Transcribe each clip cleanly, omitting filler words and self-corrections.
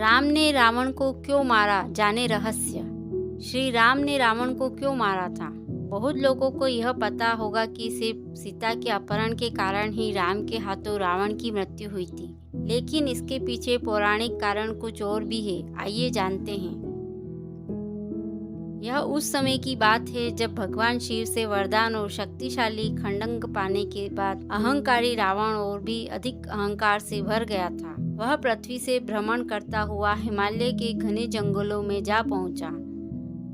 राम ने रावण को क्यों मारा, जाने रहस्य। श्री राम ने रावण को क्यों मारा था। बहुत लोगों को यह पता होगा कि सिर्फ सीता के अपहरण के कारण ही राम के हाथों रावण की मृत्यु हुई थी, लेकिन इसके पीछे पौराणिक कारण कुछ और भी है। आइए जानते हैं। यह उस समय की बात है जब भगवान शिव से वरदान और शक्तिशाली खड्ग पाने के बाद अहंकारी रावण और भी अधिक अहंकार से भर गया था। वह पृथ्वी से भ्रमण करता हुआ हिमालय के घने जंगलों में जा पहुंचा।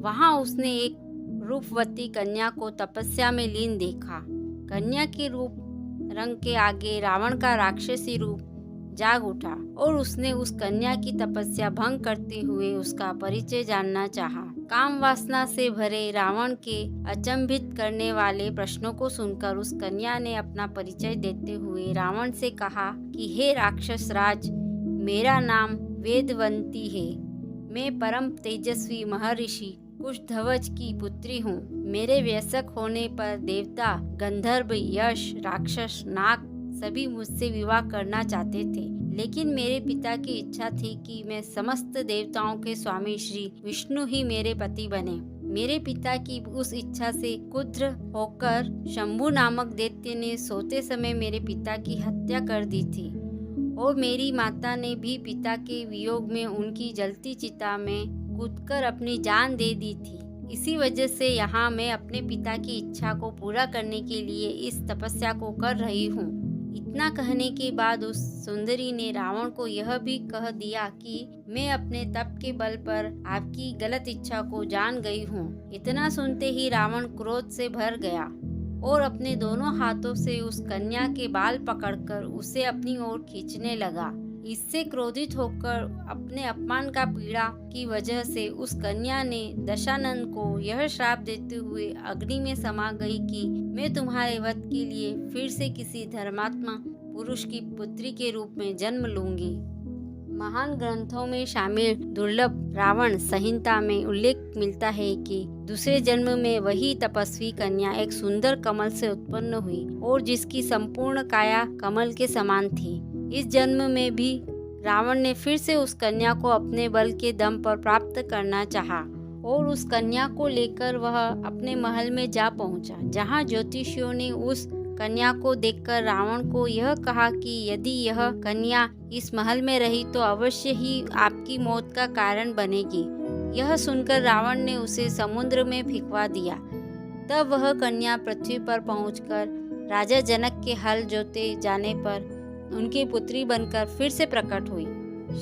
वहां उसने एक रूपवती कन्या को तपस्या में लीन देखा। कन्या के रूप रंग के आगे रावण का राक्षसी रूप जाग उठा और उसने उस कन्या की तपस्या भंग करते हुए उसका परिचय जानना चाहा। काम वासना से भरे रावण के अचंभित करने वाले प्रश्नों को सुनकर उस कन्या ने अपना परिचय देते हुए रावण से कहा कि हे राक्षस राज, मेरा नाम वेदवंती है। मैं परम तेजस्वी महर्षि कुशध्वज की पुत्री हूँ। मेरे वयस्क होने पर देवता, गंधर्व, यक्ष, राक्षस, नाग सभी मुझसे विवाह करना चाहते थे, लेकिन मेरे पिता की इच्छा थी कि मैं समस्त देवताओं के स्वामी श्री विष्णु ही मेरे पति बने। मेरे पिता की उस इच्छा से क्रुद्ध होकर शंभु नामक दैत्य ने सोते समय मेरे पिता की हत्या कर दी थी और मेरी माता ने भी पिता के वियोग में उनकी जलती चिता में कूदकर अपनी जान दे दी थी। इसी वजह से यहाँ मैं अपने पिता की इच्छा को पूरा करने के लिए इस तपस्या को कर रही हूँ। इतना कहने के बाद उस सुंदरी ने रावण को यह भी कह दिया कि मैं अपने तप के बल पर आपकी गलत इच्छा को जान गई हूँ। इतना सुनते ही रावण क्रोध से भर गया और अपने दोनों हाथों से उस कन्या के बाल पकड़कर उसे अपनी ओर खींचने लगा। इससे क्रोधित होकर अपने अपमान का पीड़ा की वजह से उस कन्या ने दशानन को यह श्राप देते हुए अग्नि में समा गई कि मैं तुम्हारे वध के लिए फिर से किसी धर्मात्मा पुरुष की पुत्री के रूप में जन्म लूंगी। महान ग्रंथों में शामिल दुर्लभ रावण संहिता में उल्लेख मिलता है कि दूसरे जन्म में वही तपस्वी कन्या एक सुंदर कमल से उत्पन्न हुई और जिसकी संपूर्ण काया कमल के समान थी। इस जन्म में भी रावण ने फिर से उस कन्या को अपने बल के दम पर प्राप्त करना चाहा और उस कन्या को लेकर वह अपने महल में जा पहुंचा, जहां ज्योतिषियों ने उस कन्या को देखकर रावण को यह कहा कि यदि यह कन्या इस महल में रही तो अवश्य ही आपकी मौत का कारण बनेगी। यह सुनकर रावण ने उसे समुद्र में फेंकवा दिया। तब वह कन्या पृथ्वी पर पहुंचकर राजा जनक के हल जोते जाने पर उनकी पुत्री बनकर फिर से प्रकट हुई।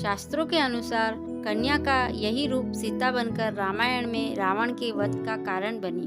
शास्त्रों के अनुसार कन्या का यही रूप सीता बनकर रामायण में रावण के वध का कारण बनी।